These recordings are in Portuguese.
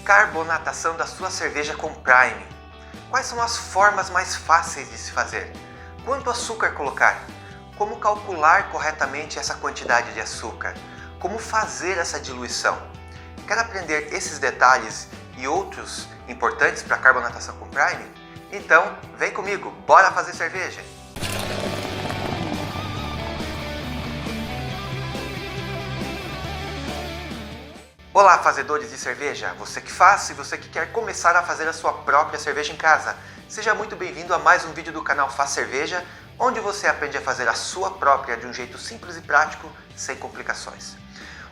Carbonatação da sua cerveja com Prime. Quais são as formas mais fáceis de se fazer? Quanto açúcar colocar? Como calcular corretamente essa quantidade de açúcar? Como fazer essa diluição? Quer aprender esses detalhes e outros importantes para a carbonatação com Prime? Então, vem comigo, bora fazer cerveja! Olá, fazedores de cerveja! Você que faz e você que quer começar a fazer a sua própria cerveja em casa. Seja muito bem-vindo a mais um vídeo do canal Faz Cerveja, onde você aprende a fazer a sua própria de um jeito simples e prático, sem complicações.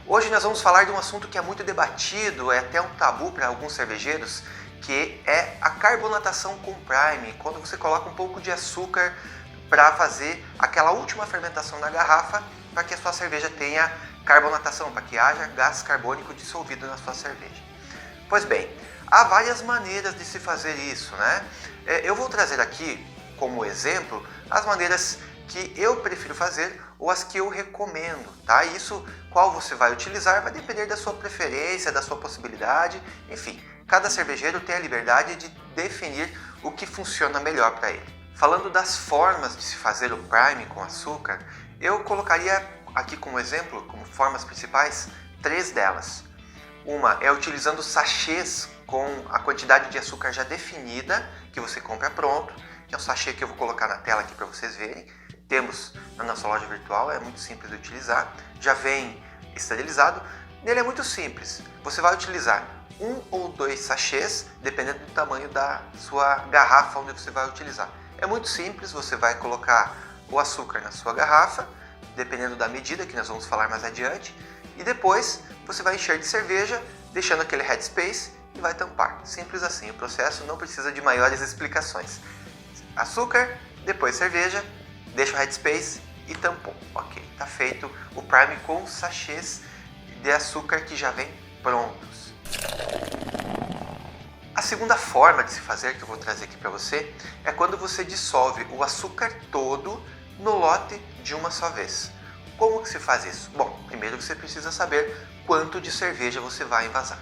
Hoje nós vamos falar de um assunto que é muito debatido, é até um tabu para alguns cervejeiros, que é a carbonatação com Prime, quando você coloca um pouco de açúcar para fazer aquela última fermentação na garrafa, para que a sua cerveja tenha carbonatação, para que haja gás carbônico dissolvido na sua cerveja. Pois bem, há várias maneiras de se fazer isso, né? Eu vou trazer aqui como exemplo as maneiras que eu prefiro fazer ou as que eu recomendo, tá? Isso, qual você vai utilizar, vai depender da sua preferência, da sua possibilidade, enfim, cada cervejeiro tem a liberdade de definir o que funciona melhor para ele. Falando das formas de se fazer o Prime com açúcar, eu colocaria aqui como exemplo, como formas principais, 3 delas. Uma é utilizando sachês com a quantidade de açúcar já definida, que você compra pronto, que é um sachê que eu vou colocar na tela aqui para vocês verem. Temos na nossa loja virtual, é muito simples de utilizar, já vem esterilizado. Nele é muito simples, você vai utilizar 1 ou 2 sachês, dependendo do tamanho da sua garrafa onde você vai utilizar. É muito simples, você vai colocar o açúcar na sua garrafa, dependendo da medida, que nós vamos falar mais adiante, e depois você vai encher de cerveja, deixando aquele headspace e vai tampar. Simples assim, o processo não precisa de maiores explicações. Açúcar, depois cerveja, deixa o headspace e tampou. Ok, está feito o Prime com sachês de açúcar que já vem prontos. A segunda forma de se fazer, que eu vou trazer aqui para você, é quando você dissolve o açúcar todo no lote de uma só vez. Como que se faz isso? Bom, primeiro você precisa saber quanto de cerveja você vai envasar,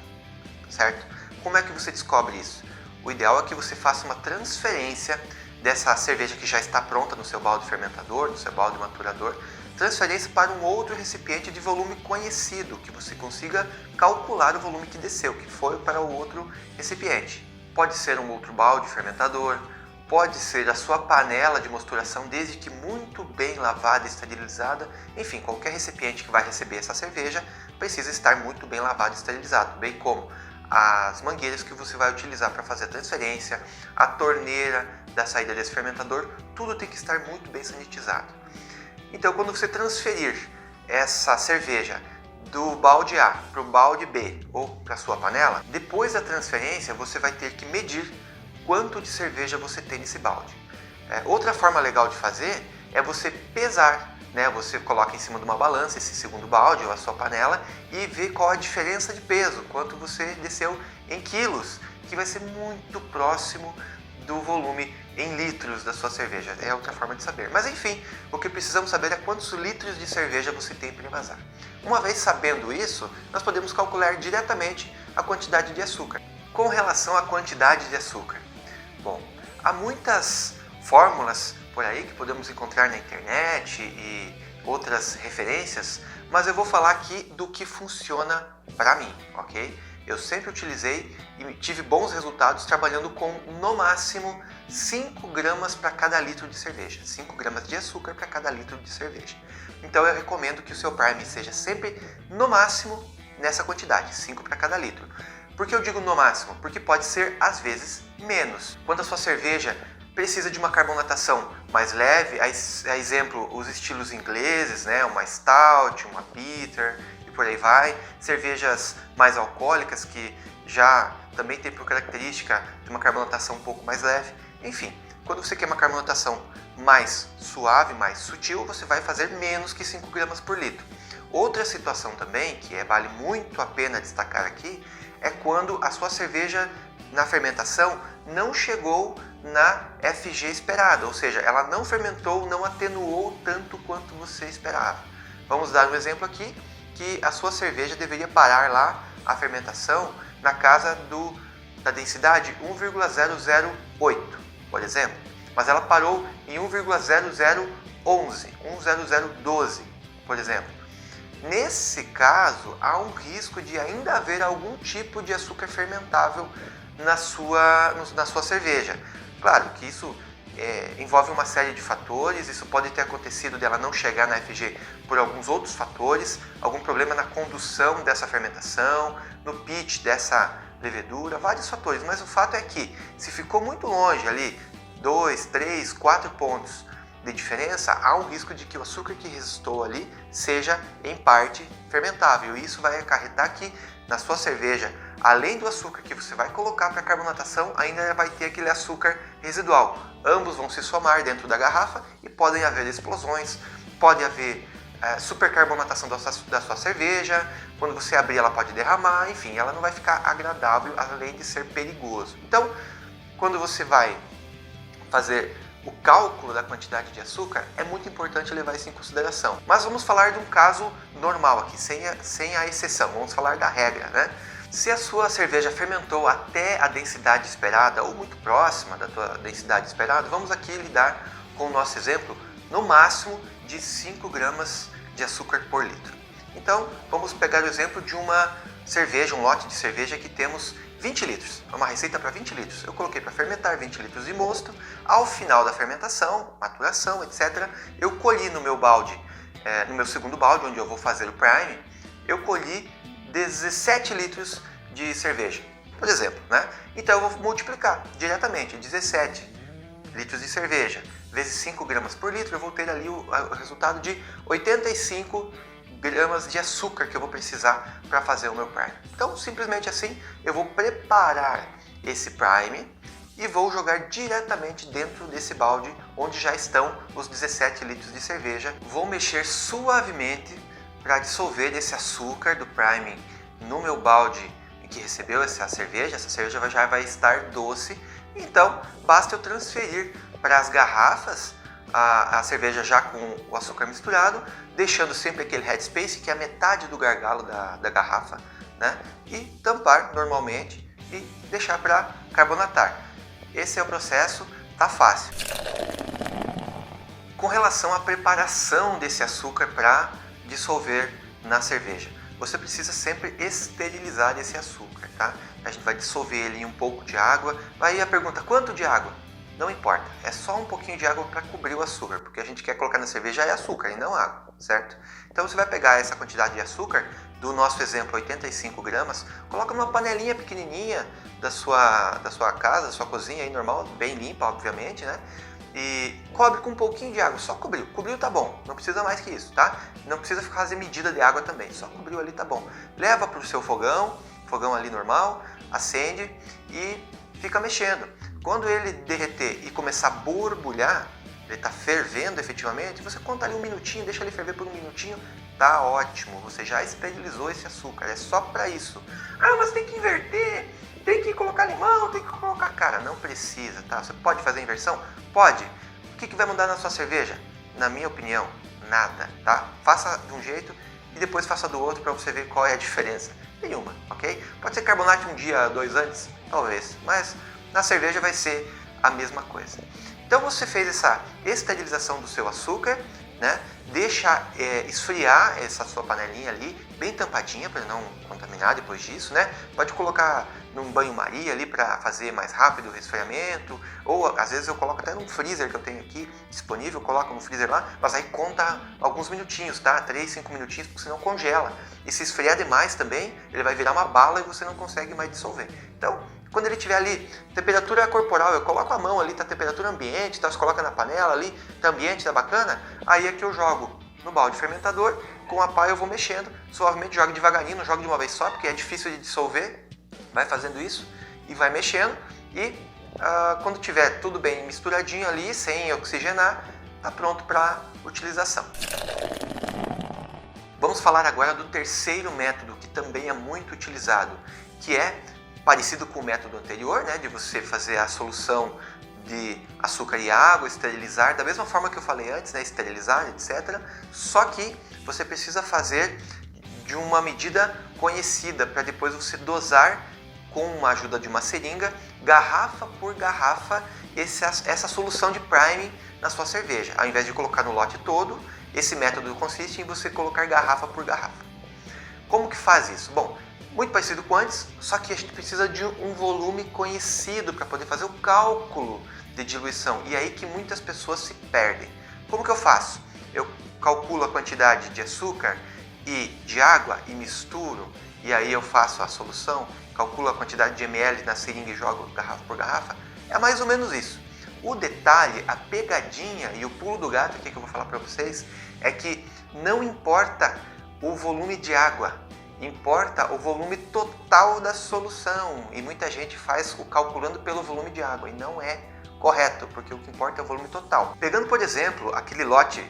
certo? Como é que você descobre isso? O ideal é que você faça uma transferência dessa cerveja que já está pronta no seu balde fermentador, no seu balde maturador, transferência para um outro recipiente de volume conhecido, que você consiga calcular o volume que desceu, que foi para o outro recipiente. Pode ser um outro balde fermentador, pode ser a sua panela de mosturação, desde que muito bem lavada e esterilizada. Enfim, qualquer recipiente que vai receber essa cerveja precisa estar muito bem lavado e esterilizado, bem como as mangueiras que você vai utilizar para fazer a transferência, a torneira da saída desse fermentador, tudo tem que estar muito bem sanitizado. Então, quando você transferir essa cerveja do balde A para o balde B ou para a sua panela, depois da transferência você vai ter que medir quanto de cerveja você tem nesse balde. Outra forma legal de fazer é você pesar, né? Você coloca em cima de uma balança esse segundo balde ou a sua panela e vê qual a diferença de peso, quanto você desceu em quilos, que vai ser muito próximo do volume em litros da sua cerveja. É outra forma de saber. Mas enfim, o que precisamos saber é quantos litros de cerveja você tem para envasar. Uma vez sabendo isso, nós podemos calcular diretamente a quantidade de açúcar. Com relação à quantidade de açúcar, bom, há muitas fórmulas por aí que podemos encontrar na internet e outras referências, mas eu vou falar aqui do que funciona para mim, ok? Eu sempre utilizei e tive bons resultados trabalhando com, no máximo, 5 gramas para cada litro de cerveja. 5 gramas de açúcar para cada litro de cerveja. Então eu recomendo que o seu Prime seja sempre, no máximo, nessa quantidade, 5 para cada litro. Por que eu digo no máximo? Porque pode ser, às vezes, menos. Quando a sua cerveja precisa de uma carbonatação mais leve, a exemplo, os estilos ingleses, né? Uma Stout, uma Bitter e por aí vai. Cervejas mais alcoólicas que já também tem por característica de uma carbonatação um pouco mais leve. Enfim, quando você quer uma carbonatação mais suave, mais sutil, você vai fazer menos que 5 gramas por litro. Outra situação também, que vale muito a pena destacar aqui, é quando a sua cerveja na fermentação não chegou na FG esperada, ou seja, ela não fermentou, não atenuou tanto quanto você esperava. Vamos dar um exemplo aqui, que a sua cerveja deveria parar lá a fermentação na casa da densidade 1,008, por exemplo, mas ela parou em 1,0011, 1,0012, por exemplo. Nesse caso, há um risco de ainda haver algum tipo de açúcar fermentável na sua cerveja. Claro que isso envolve uma série de fatores, isso pode ter acontecido dela não chegar na FG por alguns outros fatores, algum problema na condução dessa fermentação, no pitch dessa levedura, vários fatores, mas o fato é que se ficou muito longe ali, 2, 3, 4 pontos de diferença, há um risco de que o açúcar que restou ali seja em parte fermentável, e isso vai acarretar que na sua cerveja, além do açúcar que você vai colocar para carbonatação, ainda vai ter aquele açúcar residual. Ambos vão se somar dentro da garrafa e podem haver explosões, pode haver supercarbonatação da sua cerveja, quando você abrir ela pode derramar, enfim, ela não vai ficar agradável, além de ser perigoso. Então, quando você vai fazer o cálculo da quantidade de açúcar, é muito importante levar isso em consideração. Mas vamos falar de um caso normal aqui, sem a exceção, vamos falar da regra, né? Se a sua cerveja fermentou até a densidade esperada ou muito próxima da tua densidade esperada, vamos aqui lidar com o nosso exemplo no máximo de 5 gramas de açúcar por litro. Então, vamos pegar o exemplo de uma cerveja, um lote de cerveja que temos 20 litros, é uma receita para 20 litros. Eu coloquei para fermentar 20 litros de mosto. Ao final da fermentação, maturação, etc., eu colhi no meu balde, no meu segundo balde, onde eu vou fazer o prime, eu colhi 17 litros de cerveja, por exemplo, né? Então eu vou multiplicar diretamente 17 litros de cerveja vezes 5 gramas por litro, eu vou ter ali o resultado de 85 gramas de açúcar que eu vou precisar para fazer o meu prime. Então, simplesmente assim, eu vou preparar esse prime e vou jogar diretamente dentro desse balde onde já estão os 17 litros de cerveja. Vou mexer suavemente para dissolver esse açúcar do prime no meu balde que recebeu essa cerveja já vai estar doce. Então, basta eu transferir para as garrafas a cerveja já com o açúcar misturado, deixando sempre aquele headspace, que é a metade do gargalo da garrafa, né? E tampar normalmente e deixar para carbonatar. Esse é o processo, tá fácil. Com relação à preparação desse açúcar para dissolver na cerveja, você precisa sempre esterilizar esse açúcar, tá? A gente vai dissolver ele em um pouco de água. Aí a pergunta, quanto de água? Não importa, é só um pouquinho de água para cobrir o açúcar, porque a gente quer colocar na cerveja é açúcar e não água, certo? Então você vai pegar essa quantidade de açúcar, do nosso exemplo 85 gramas, coloca numa panelinha pequenininha da sua casa, da sua cozinha aí normal, bem limpa obviamente, né? E cobre com um pouquinho de água, só cobriu. Cobriu tá bom, não precisa mais que isso, tá? Não precisa fazer medida de água também, só cobriu ali tá bom. Leva para o seu fogão ali normal, acende e fica mexendo. Quando ele derreter e começar a borbulhar, ele está fervendo efetivamente, você conta ali um minutinho, deixa ele ferver por um minutinho, tá ótimo, você já esterilizou esse açúcar, é só para isso. Ah, mas tem que inverter, tem que colocar limão, tem que colocar... Cara, não precisa, tá? Você pode fazer a inversão? Pode. O que vai mudar na sua cerveja? Na minha opinião, nada, tá? Faça de um jeito e depois faça do outro para você ver qual é a diferença. Nenhuma, ok? Pode ser carbonate um dia, 2 antes, talvez, mas na cerveja vai ser a mesma coisa. Então você fez essa esterilização do seu açúcar, né? Deixa esfriar essa sua panelinha ali, bem tampadinha para não contaminar depois disso, né? Pode colocar num banho-maria ali para fazer mais rápido o resfriamento, ou às vezes eu coloco até num freezer que eu tenho aqui disponível, coloco no freezer lá, mas aí conta alguns minutinhos, tá? 3, 5 minutinhos, porque senão congela. E se esfriar demais também, ele vai virar uma bala e você não consegue mais dissolver. Então, quando ele estiver ali, temperatura corporal, eu coloco a mão ali, tá temperatura ambiente, tá? Você coloca na panela ali, tá ambiente, tá bacana, aí é que eu jogo no balde fermentador, com a pá eu vou mexendo, suavemente, jogo devagarinho, não jogo de uma vez só, porque é difícil de dissolver, vai fazendo isso e vai mexendo, e quando tiver tudo bem misturadinho ali, sem oxigenar, tá pronto para utilização. Vamos falar agora do terceiro método, que também é muito utilizado, que é parecido com o método anterior, né, de você fazer a solução de açúcar e água, esterilizar, da mesma forma que eu falei antes, né, esterilizar, etc. Só que você precisa fazer de uma medida conhecida para depois você dosar com a ajuda de uma seringa, garrafa por garrafa, essa solução de priming na sua cerveja. Ao invés de colocar no lote todo, esse método consiste em você colocar garrafa por garrafa. Como que faz isso? Bom, muito parecido com antes, só que a gente precisa de um volume conhecido para poder fazer o cálculo de diluição. E é aí que muitas pessoas se perdem. Como que eu faço? Eu calculo a quantidade de açúcar e de água e misturo, e aí eu faço a solução, calculo a quantidade de ml na seringa e jogo garrafa por garrafa. É mais ou menos isso. O detalhe, a pegadinha e o pulo do gato aqui que eu vou falar para vocês é que não importa o volume de água, importa o volume total da solução. E muita gente faz o calculando pelo volume de água e não é correto, porque o que importa é o volume total. Pegando, por exemplo, aquele lote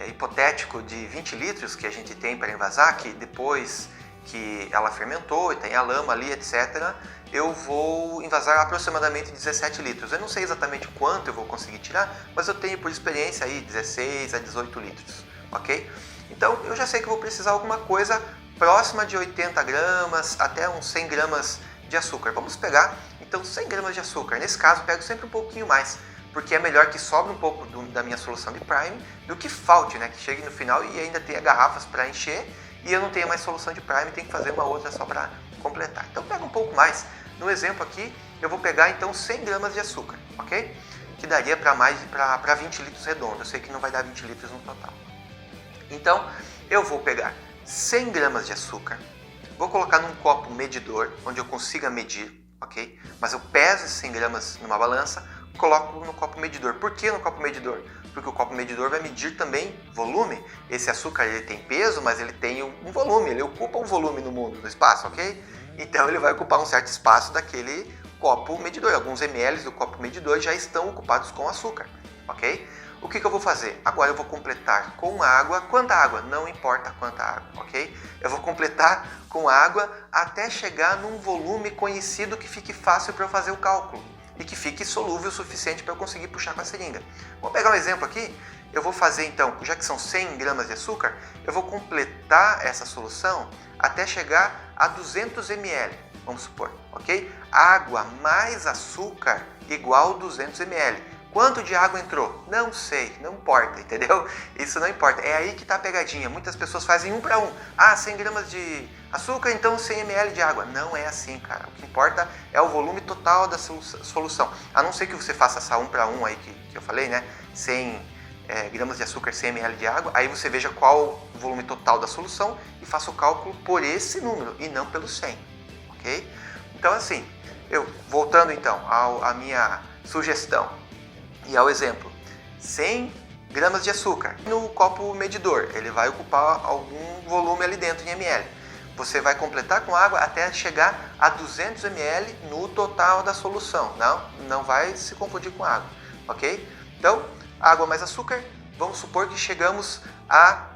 hipotético de 20 litros que a gente tem para envasar, que depois que ela fermentou e tem a lama ali, etc., eu vou envasar aproximadamente 17 litros. Eu não sei exatamente quanto eu vou conseguir tirar, mas eu tenho por experiência aí 16 a 18 litros, ok? Então eu já sei que eu vou precisar de alguma coisa próxima de 80 gramas até uns 100 gramas de açúcar. Vamos pegar então 100 gramas de açúcar. Nesse caso eu pego sempre um pouquinho mais, porque é melhor que sobre um pouco da minha solução de prime do que falte, né? Que chegue no final e ainda tenha garrafas para encher e eu não tenha mais solução de prime, tem que fazer uma outra só para completar. Então pega um pouco mais. No exemplo aqui eu vou pegar então 100 gramas de açúcar, ok? Que daria para 20 litros redondo. Eu sei que não vai dar 20 litros no total. Então eu vou pegar 100 gramas de açúcar, vou colocar num copo medidor onde eu consiga medir, ok? Mas eu peso esses 100 gramas numa balança, coloco no copo medidor. Por que no copo medidor? Porque o copo medidor vai medir também volume. Esse açúcar ele tem peso, mas ele tem um volume, ele ocupa um volume no mundo, no espaço, ok? Então ele vai ocupar um certo espaço daquele copo medidor. Alguns ml do copo medidor já estão ocupados com açúcar, ok? O que eu vou fazer? Agora eu vou completar com água. Quanta água? Não importa quanta água, ok? Eu vou completar com água até chegar num volume conhecido que fique fácil para eu fazer o cálculo e que fique solúvel o suficiente para eu conseguir puxar com a seringa. Vou pegar um exemplo aqui. Eu vou fazer então, já que são 100 gramas de açúcar, eu vou completar essa solução até chegar a 200 ml, vamos supor, ok? Água mais açúcar igual 200 ml. Quanto de água entrou? Não sei, não importa, entendeu? Isso não importa. É aí que está a pegadinha. Muitas pessoas fazem 1 para 1. Ah, 100 gramas de açúcar, então 100 ml de água. Não é assim, cara. O que importa é o volume total da solução. A não ser que você faça essa 1 para 1 aí que eu falei, né? 100 gramas de açúcar, 100 ml de água. Aí você veja qual o volume total da solução e faça o cálculo por esse número e não pelo 100, ok? Então assim, voltando então à minha sugestão, e ao exemplo, 100 gramas de açúcar no copo medidor, ele vai ocupar algum volume ali dentro em ml. Você vai completar com água até chegar a 200 ml no total da solução. Não vai se confundir com água, ok? Então, água mais açúcar, vamos supor que chegamos a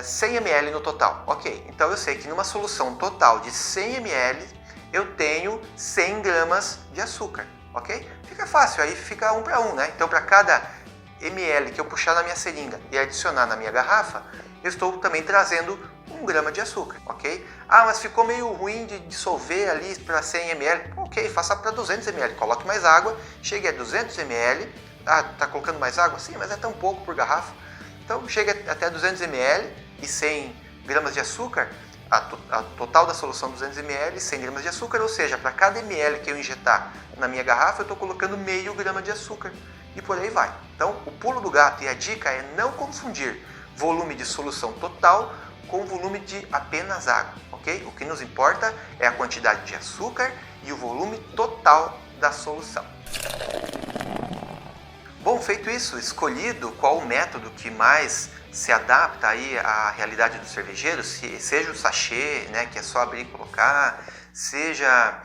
100 ml no total. Ok, então eu sei que numa solução total de 100 ml eu tenho 100 gramas de açúcar. Ok? Fica fácil, aí fica 1 para 1, né? Então, para cada ml que eu puxar na minha seringa e adicionar na minha garrafa, eu estou também trazendo 1 grama de açúcar, ok? Ah, mas ficou meio ruim de dissolver ali para 100 ml. Ok, faça para 200 ml, coloque mais água, chegue a 200 ml. Ah, tá colocando mais água? Sim, mas é tão pouco por garrafa. Então, chega até 200 ml e 100 gramas de açúcar. A total da solução 200 ml, 100 gramas de açúcar, ou seja, para cada ml que eu injetar na minha garrafa, eu estou colocando meio grama de açúcar e por aí vai. Então, o pulo do gato e a dica é não confundir volume de solução total com volume de apenas água, ok? O que nos importa é a quantidade de açúcar e o volume total da solução. Bom, feito isso, escolhido qual o método que mais se adapta aí à realidade do cervejeiro, seja o sachê, né, que é só abrir e colocar, seja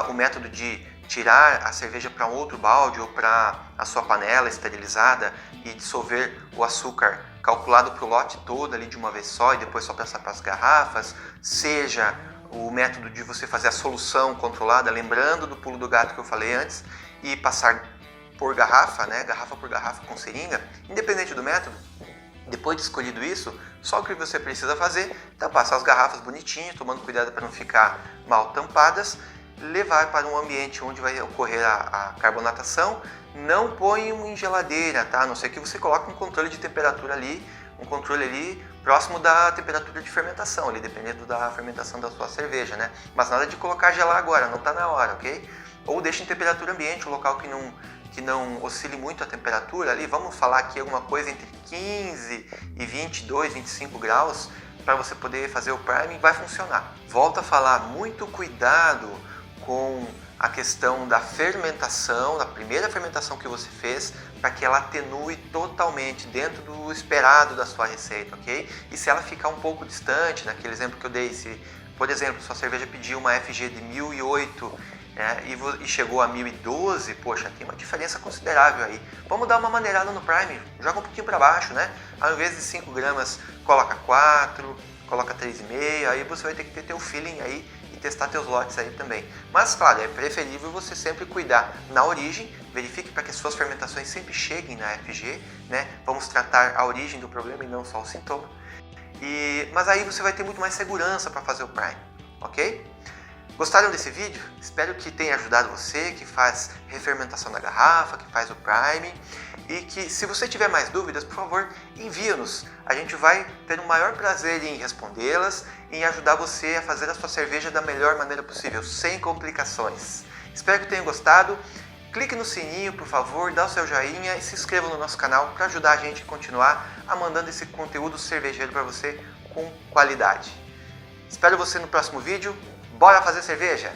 o método de tirar a cerveja para um outro balde ou para a sua panela esterilizada e dissolver o açúcar calculado para o lote todo ali de uma vez só e depois só passar para as garrafas, seja o método de você fazer a solução controlada, lembrando do pulo do gato que eu falei antes, e passar por garrafa, né, garrafa por garrafa com seringa, independente do método. Depois de escolhido isso, só o que você precisa fazer é tampar as garrafas bonitinho, tomando cuidado para não ficar mal tampadas, levar para um ambiente onde vai ocorrer a carbonatação. Não põe em geladeira, tá? A não ser que você coloque um controle de temperatura ali, um controle ali próximo da temperatura de fermentação, ali, dependendo da fermentação da sua cerveja, né? Mas nada de colocar gelar agora, não está na hora, ok? Ou deixe em temperatura ambiente, um local que não oscile muito a temperatura ali, vamos falar aqui alguma coisa entre 15 e 22, 25 graus, para você poder fazer o priming, vai funcionar. Volto a falar, muito cuidado com a questão da fermentação, da primeira fermentação que você fez, para que ela atenue totalmente dentro do esperado da sua receita, ok? E se ela ficar um pouco distante, naquele exemplo que eu dei, se, por exemplo, sua cerveja pediu uma FG de 1008 e chegou a 1012, poxa, tem uma diferença considerável aí. Vamos dar uma maneirada no prime, joga um pouquinho para baixo, né? Ao invés de 5 gramas, coloca 4, coloca 3,5, aí você vai ter que ter teu feeling aí e testar teus lotes aí também. Mas claro, é preferível você sempre cuidar na origem, verifique para que as suas fermentações sempre cheguem na FG, né? Vamos tratar a origem do problema e não só o sintoma. Mas aí você vai ter muito mais segurança para fazer o prime, ok? Gostaram desse vídeo? Espero que tenha ajudado você que faz refermentação da garrafa, que faz o prime, e que se você tiver mais dúvidas, por favor, envia-nos. A gente vai ter o maior prazer em respondê-las e em ajudar você a fazer a sua cerveja da melhor maneira possível, sem complicações. Espero que tenha gostado. Clique no sininho, por favor, dá o seu joinha e se inscreva no nosso canal para ajudar a gente a continuar a mandando esse conteúdo cervejeiro para você com qualidade. Espero você no próximo vídeo. Bora fazer cerveja?